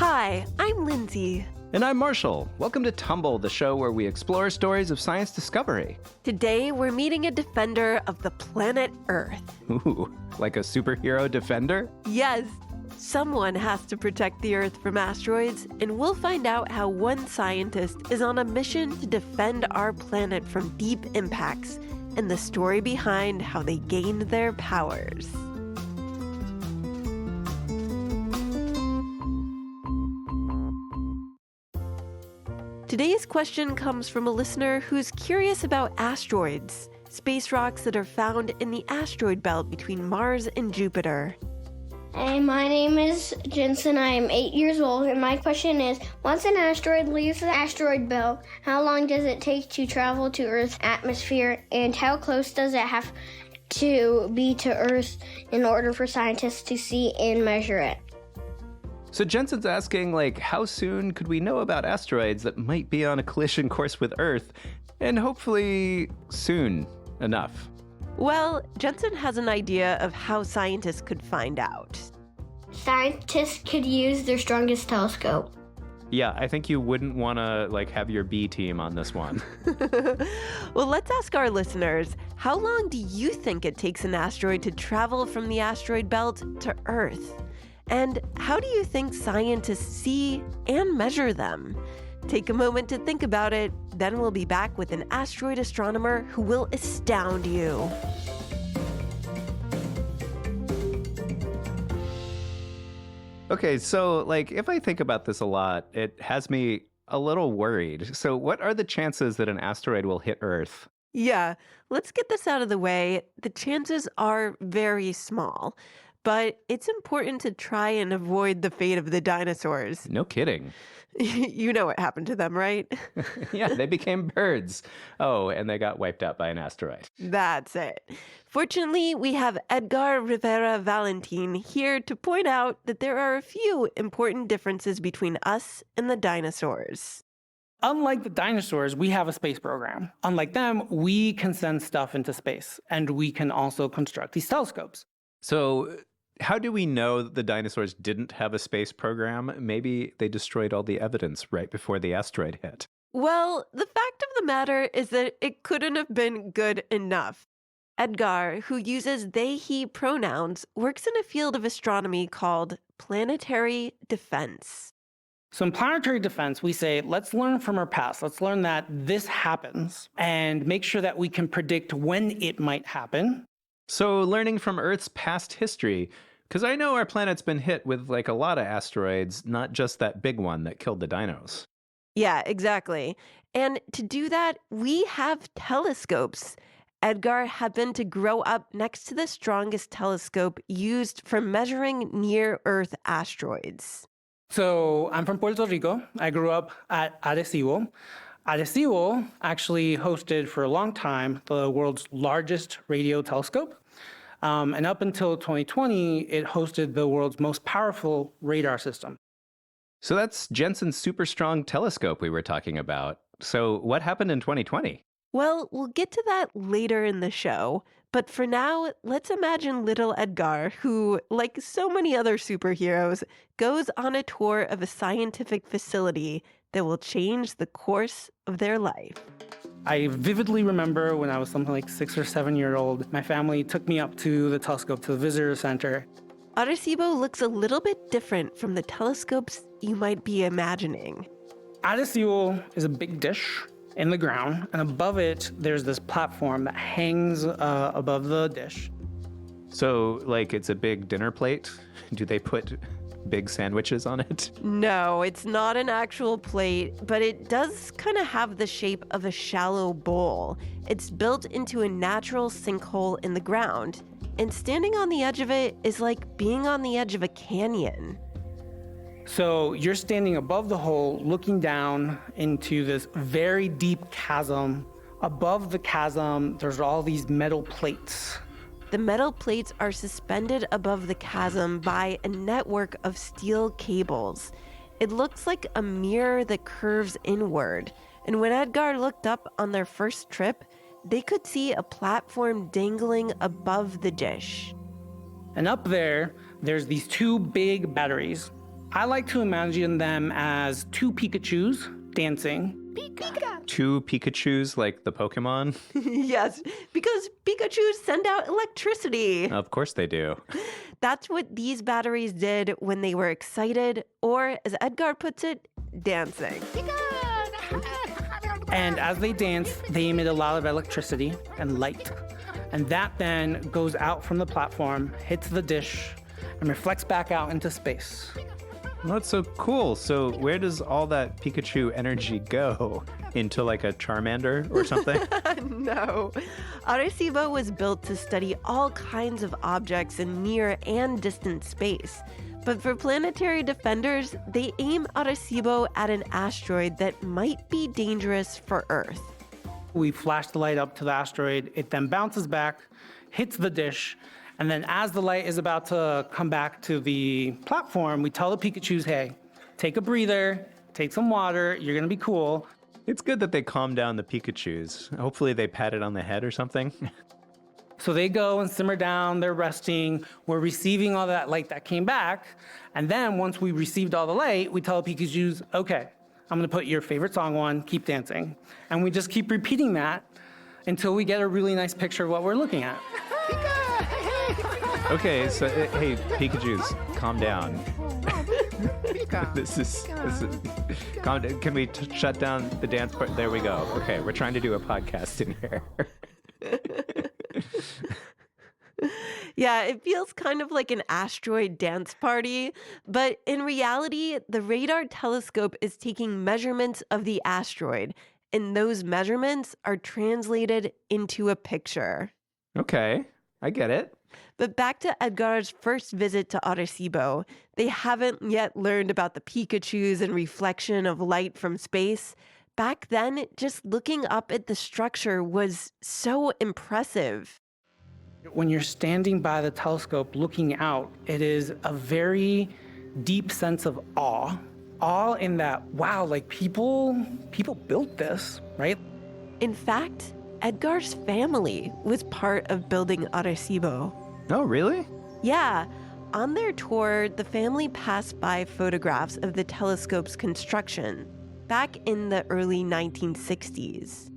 Hi, I'm Lindsay. And I'm Marshall. Welcome to Tumble, the show where we explore stories of science discovery. Today, we're meeting a defender of the planet Earth. Ooh, like a superhero defender? Yes, someone has to protect the Earth from asteroids, and we'll find out how one scientist is on a mission to defend our planet from deep impacts and the story behind how they gained their powers. Today's question comes from a listener who's curious about asteroids, space rocks that are found in the asteroid belt between Mars and Jupiter. Hey, my name is Jensen. I am 8 years old, and my question is, once an asteroid leaves the asteroid belt, how long does it take to travel to Earth's atmosphere, and how close does it have to be to Earth in order for scientists to see and measure it? So Jensen's asking, how soon could we know about asteroids that might be on a collision course with Earth? And hopefully soon enough. Well, Jensen has an idea of how scientists could find out. Scientists could use their strongest telescope. Yeah, I think you wouldn't want to, have your B team on this one. Well, let's ask our listeners, how long do you think it takes an asteroid to travel from the asteroid belt to Earth? And how do you think scientists see and measure them? Take a moment to think about it, then we'll be back with an asteroid astronomer who will astound you. Okay, so, if I think about this a lot, it has me a little worried. So what are the chances that an asteroid will hit Earth? Yeah, let's get this out of the way. The chances are very small. But it's important to try and avoid the fate of the dinosaurs. No kidding. You know what happened to them, right? Yeah, they became birds. Oh, and they got wiped out by an asteroid. That's it. Fortunately, we have Edgard Rivera Valentín here to point out that there are a few important differences between us and the dinosaurs. Unlike the dinosaurs, we have a space program. Unlike them, we can send stuff into space, and we can also construct these telescopes. So how do we know that the dinosaurs didn't have a space program? Maybe they destroyed all the evidence right before the asteroid hit. Well, the fact of the matter is that it couldn't have been good enough. Edgar, who uses they, he pronouns, works in a field of astronomy called planetary defense. So in planetary defense, we say, let's learn from our past. Let's learn that this happens and make sure that we can predict when it might happen. So learning from Earth's past history, because I know our planet's been hit with a lot of asteroids, not just that big one that killed the dinos. Yeah, exactly. And to do that, we have telescopes. Edgar happened to grow up next to the strongest telescope used for measuring near-Earth asteroids. So I'm from Puerto Rico. I grew up at Arecibo. Arecibo actually hosted for a long time the world's largest radio telescope. And up until 2020, it hosted the world's most powerful radar system. So that's Jensen's super strong telescope we were talking about. So what happened in 2020? Well, we'll get to that later in the show. But for now, let's imagine little Edgar, who, like so many other superheroes, goes on a tour of a scientific facility that will change the course of their life. I vividly remember when I was something like 6 or 7 years old, my family took me up to the telescope, to the visitor center. Arecibo looks a little bit different from the telescopes you might be imagining. Arecibo is a big dish in the ground, and above it, there's this platform that hangs above the dish. So, it's a big dinner plate? Do they put big sandwiches on it? No, it's not an actual plate, but it does kind of have the shape of a shallow bowl. It's built into a natural sinkhole in the ground, and standing on the edge of it is like being on the edge of a canyon. So you're standing above the hole, looking down into this very deep chasm. Above the chasm, there's all these metal plates. The metal plates are suspended above the chasm by a network of steel cables. It looks like a mirror that curves inward. And when Edgar looked up on their first trip, they could see a platform dangling above the dish. And up there, there's these two big batteries. I like to imagine them as two Pikachus dancing. Two Pikachus like the Pokemon? Yes, because Pikachus send out electricity. Of course they do. That's what these batteries did when they were excited, or as Edgard puts it, dancing. And as they dance, they emit a lot of electricity and light. And that then goes out from the platform, hits the dish, and reflects back out into space. Well, that's so cool. So where does all that Pikachu energy go? Into like a Charmander or something? No. Arecibo was built to study all kinds of objects in near and distant space. But for planetary defenders, they aim Arecibo at an asteroid that might be dangerous for Earth. We flash the light up to the asteroid. It then bounces back, hits the dish, and then as the light is about to come back to the platform, we tell the Pikachus, hey, take a breather, take some water, you're gonna be cool. It's good that they calm down the Pikachus. Hopefully they pat it on the head or something. So they go and simmer down, they're resting, we're receiving all that light that came back, and then once we received all the light, we tell the Pikachus, okay, I'm gonna put your favorite song on, keep dancing. And we just keep repeating that until we get a really nice picture of what we're looking at. Okay, so hey, Pikachus, calm down. This is calm down. Can we shut down the dance part? There we go. Okay, we're trying to do a podcast in here. Yeah, it feels kind of like an asteroid dance party, but in reality, the radar telescope is taking measurements of the asteroid, and those measurements are translated into a picture. Okay, I get it. But back to Edgar's first visit to Arecibo, they haven't yet learned about the Pikachus and reflection of light from space. Back then, just looking up at the structure was so impressive. When you're standing by the telescope looking out, it is a very deep sense of awe. Awe in that, wow, like people built this, right? In fact, Edgar's family was part of building Arecibo. Oh, really? Yeah. On their tour, the family passed by photographs of the telescope's construction back in the early 1960s.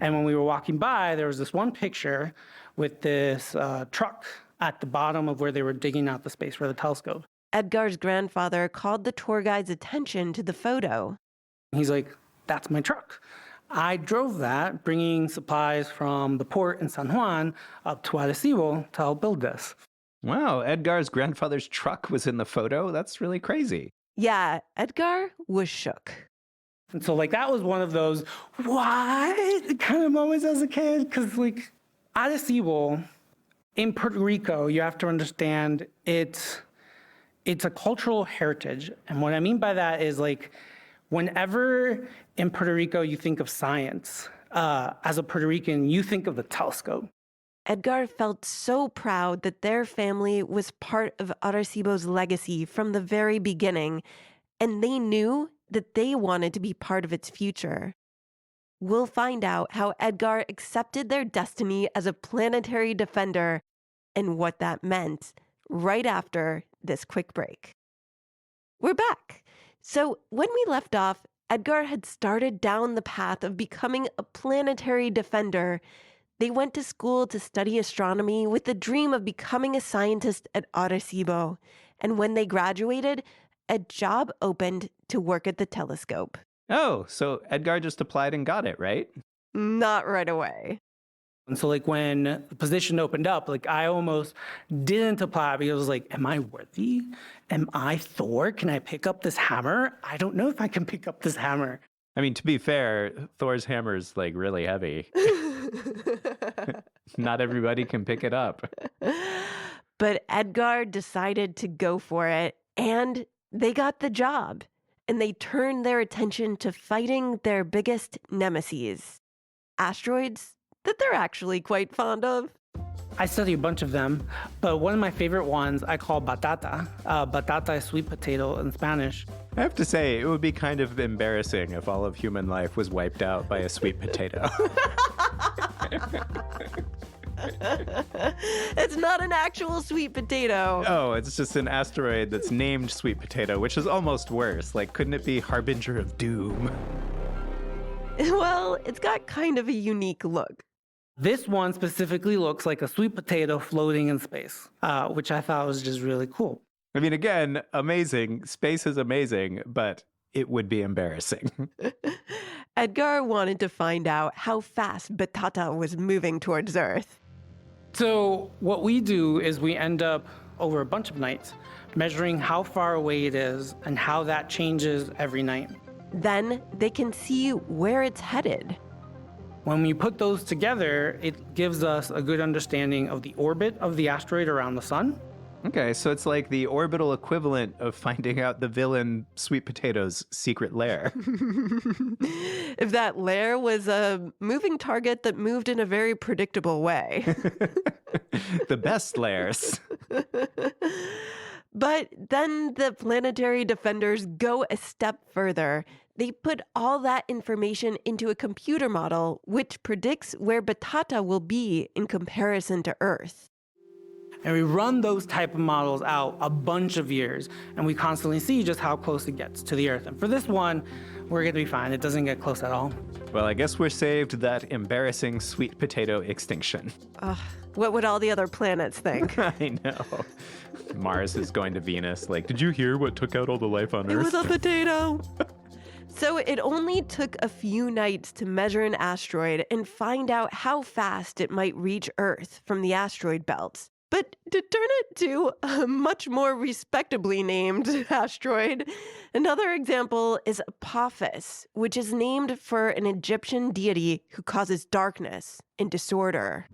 And when we were walking by, there was this one picture with this truck at the bottom of where they were digging out the space for the telescope. Edgar's grandfather called the tour guide's attention to the photo. He's like, that's my truck. I drove that, bringing supplies from the port in San Juan up to Arecibo to help build this. Wow, Edgar's grandfather's truck was in the photo? That's really crazy. Yeah, Edgar was shook. And so, like, that was one of those, what? kind of moments as a kid. Because, like, Arecibo in Puerto Rico, you have to understand it's a cultural heritage. And what I mean by that is, like, whenever in Puerto Rico you think of science, as a Puerto Rican, you think of the telescope. Edgar felt so proud that their family was part of Arecibo's legacy from the very beginning, and they knew that they wanted to be part of its future. We'll find out how Edgar accepted their destiny as a planetary defender and what that meant right after this quick break. We're back. So when we left off, Edgar had started down the path of becoming a planetary defender. They went to school to study astronomy with the dream of becoming a scientist at Arecibo. And when they graduated, a job opened to work at the telescope. Oh, so Edgar just applied and got it, right? Not right away. And so, like, when the position opened up, like, I almost didn't apply because I was like, am I worthy? Am I Thor? Can I pick up this hammer? I don't know if I can pick up this hammer. I mean, to be fair, Thor's hammer's like really heavy. Not everybody can pick it up. But Edgar decided to go for it, and they got the job. And they turned their attention to fighting their biggest nemesis, asteroids that they're actually quite fond of. I study a bunch of them, but one of my favorite ones I call batata. Batata is sweet potato in Spanish. I have to say, it would be kind of embarrassing if all of human life was wiped out by a sweet potato. It's not an actual sweet potato. Oh, it's just an asteroid that's named Sweet Potato, which is almost worse. Like, couldn't it be Harbinger of Doom? Well, it's got kind of a unique look. This one specifically looks like a sweet potato floating in space, which I thought was just really cool. I mean, again, amazing. Space is amazing, but it would be embarrassing. Edgar wanted to find out how fast Batata was moving towards Earth. So what we do is we end up, over a bunch of nights, measuring how far away it is and how that changes every night. Then they can see where it's headed. When we put those together, it gives us a good understanding of the orbit of the asteroid around the sun. Okay, so it's like the orbital equivalent of finding out the villain Sweet Potato's secret lair. If that lair was a moving target that moved in a very predictable way. The best lairs. But then the planetary defenders go a step further. They put all that information into a computer model, which predicts where Batata will be in comparison to Earth. And we run those type of models out a bunch of years, and we constantly see just how close it gets to the Earth. And for this one, we're going to be fine. It doesn't get close at all. Well, I guess we're saved that embarrassing sweet potato extinction. What would all the other planets think? I know. Mars is going to Venus. Like, did you hear what took out all the life on It Earth? was a potato. So it only took a few nights to measure an asteroid and find out how fast it might reach Earth from the asteroid belt. But to turn it to a much more respectably named asteroid, another example is Apophis, which is named for an Egyptian deity who causes darkness and disorder.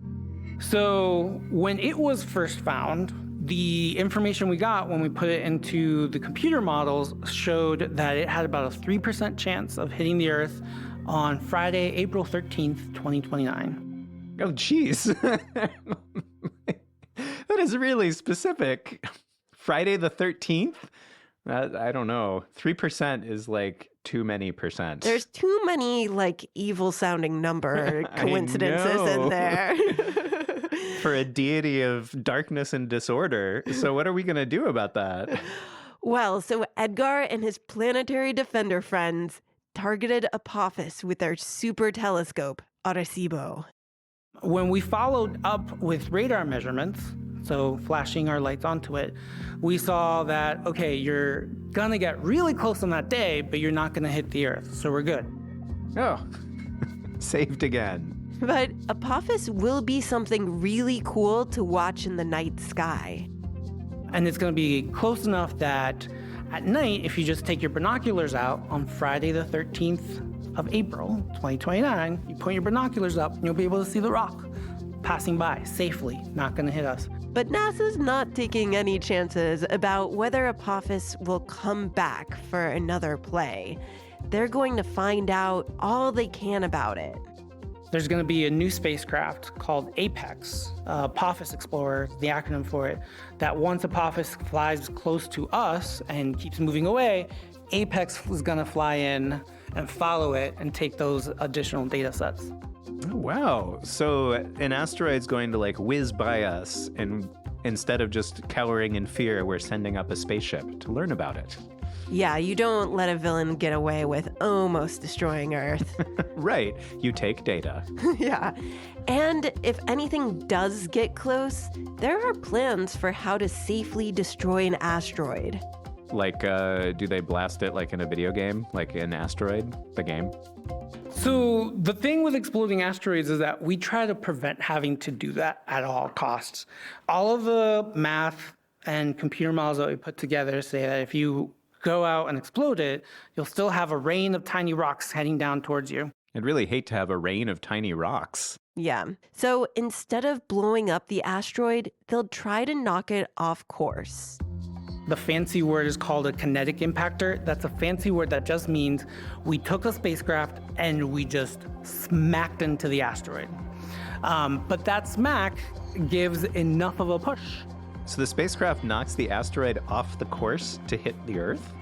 So when it was first found, the information we got when we put it into the computer models showed that it had about a 3% chance of hitting the Earth on Friday, April 13th, 2029. Oh, geez. That is really specific. Friday the 13th? I don't know. 3% is like too many percent. There's too many like evil sounding number coincidences in there. For a deity of darkness and disorder. So what are we going to do about that? Well, so Edgar and his planetary defender friends targeted Apophis with their super telescope, Arecibo. When we followed up with radar measurements, so flashing our lights onto it, we saw that, okay, you're gonna get really close on that day, but you're not gonna hit the Earth, so we're good. Oh, saved again. But Apophis will be something really cool to watch in the night sky. And it's gonna be close enough that at night, if you just take your binoculars out on Friday the 13th of April, 2029, you point your binoculars up and you'll be able to see the rock passing by safely, not gonna hit us. But NASA's not taking any chances about whether Apophis will come back for another play. They're going to find out all they can about it. There's going to be a new spacecraft called APEX, Apophis Explorer, the acronym for it, that once Apophis flies close to us and keeps moving away, APEX is going to fly in and follow it and take those additional data sets. Oh, wow. So an asteroid's going to like whiz by us, and instead of just cowering in fear, we're sending up a spaceship to learn about it. Yeah, you don't let a villain get away with almost destroying Earth. Right. You take data. Yeah. And if anything does get close, there are plans for how to safely destroy an asteroid. Like, do they blast it like in a video game? Like in Asteroid, the game? So the thing with exploding asteroids is that we try to prevent having to do that at all costs. All of the math and computer models that we put together say that if you go out and explode it, you'll still have a rain of tiny rocks heading down towards you. I'd really hate to have a rain of tiny rocks. Yeah. So instead of blowing up the asteroid, they'll try to knock it off course. The fancy word is called a kinetic impactor. That's a fancy word that just means we took a spacecraft and we just smacked into the asteroid. But that smack gives enough of a push. So the spacecraft knocks the asteroid off the course to hit the Earth?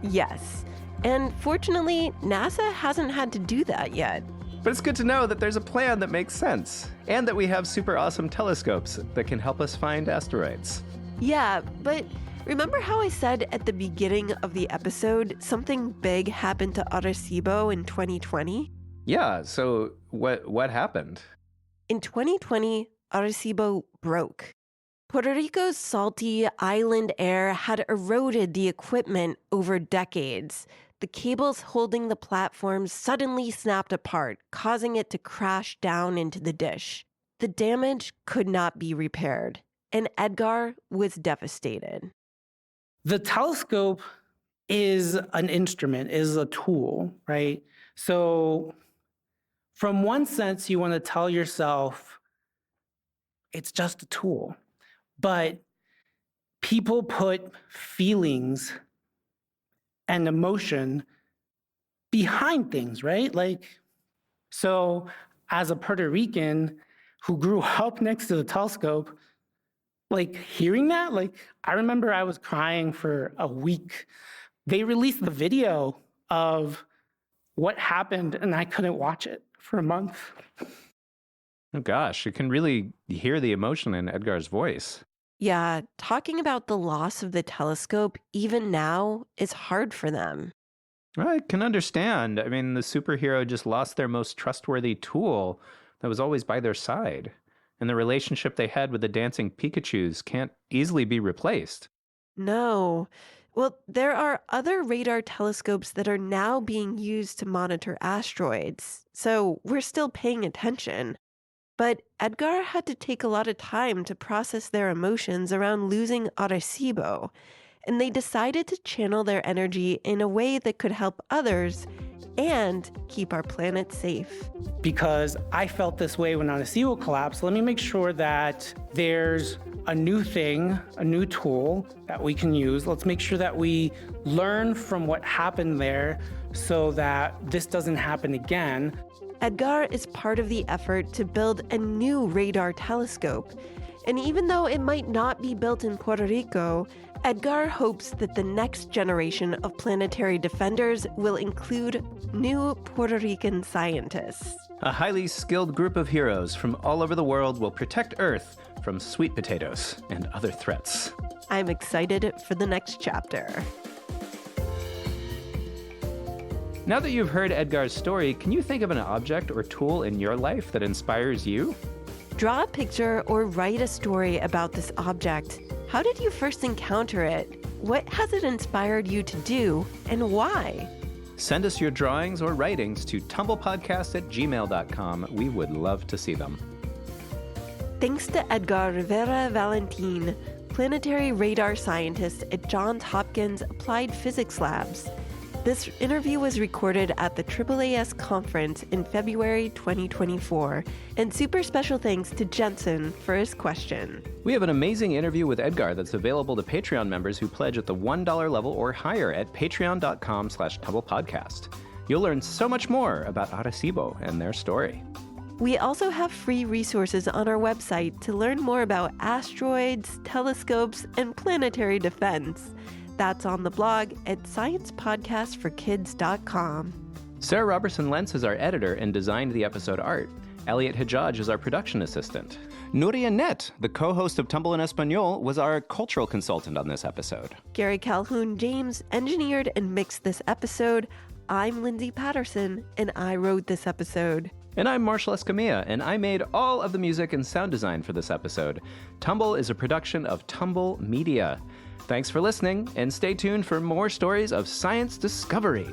Yes. And fortunately, NASA hasn't had to do that yet. But it's good to know that there's a plan that makes sense, and that we have super awesome telescopes that can help us find asteroids. Yeah, but remember how I said at the beginning of the episode something big happened to Arecibo in 2020? Yeah, so what happened? In 2020, Arecibo broke. Puerto Rico's salty island air had eroded the equipment over decades. The cables holding the platform suddenly snapped apart, causing it to crash down into the dish. The damage could not be repaired, and Edgar was devastated. The telescope is an instrument, is a tool, right? So from one sense, you want to tell yourself it's just a tool. But people put feelings and emotion behind things, right? So as a Puerto Rican who grew up next to the telescope, hearing that, I remember I was crying for a week. They released the video of what happened, and I couldn't watch it for a month. Oh gosh, you can really hear the emotion in Edgar's voice. Yeah, talking about the loss of the telescope, even now, is hard for them. I can understand. I mean, the superhero just lost their most trustworthy tool that was always by their side. And the relationship they had with the dancing Pikachus can't easily be replaced. No. Well, there are other radar telescopes that are now being used to monitor asteroids, so we're still paying attention. But Edgar had to take a lot of time to process their emotions around losing Arecibo, and they decided to channel their energy in a way that could help others and keep our planet safe. Because I felt this way when Arecibo collapsed, let me make sure that there's a new thing, a new tool that we can use. Let's make sure that we learn from what happened there so that this doesn't happen again. Edgar is part of the effort to build a new radar telescope. And even though it might not be built in Puerto Rico, Edgar hopes that the next generation of planetary defenders will include new Puerto Rican scientists. A highly skilled group of heroes from all over the world will protect Earth from sweet potatoes and other threats. I'm excited for the next chapter. Now that you've heard Edgar's story, can you think of an object or tool in your life that inspires you? Draw a picture or write a story about this object. How did you first encounter it? What has it inspired you to do, and why? Send us your drawings or writings to tumblepodcast@gmail.com. We would love to see them. Thanks to Edgard Rivera Valentín, planetary radar scientist at Johns Hopkins Applied Physics Labs. This interview was recorded at the AAAS conference in February 2024, and super special thanks to Jensen for his question. We have an amazing interview with Edgar that's available to Patreon members who pledge at the $1 level or higher at patreon.com/TumblePodcast. You'll learn so much more about Arecibo and their story. We also have free resources on our website to learn more about asteroids, telescopes, and planetary defense. That's on the blog at sciencepodcastforkids.com. Sarah Robertson-Lentz is our editor and designed the episode art. Elliot Hajjaj is our production assistant. Nuria Net, the co-host of Tumble in Espanol, was our cultural consultant on this episode. Gary Calhoun-James engineered and mixed this episode. I'm Lindsay Patterson, and I wrote this episode. And I'm Marshall Escamilla, and I made all of the music and sound design for this episode. Tumble is a production of Tumble Media. Thanks for listening, and stay tuned for more stories of science discovery.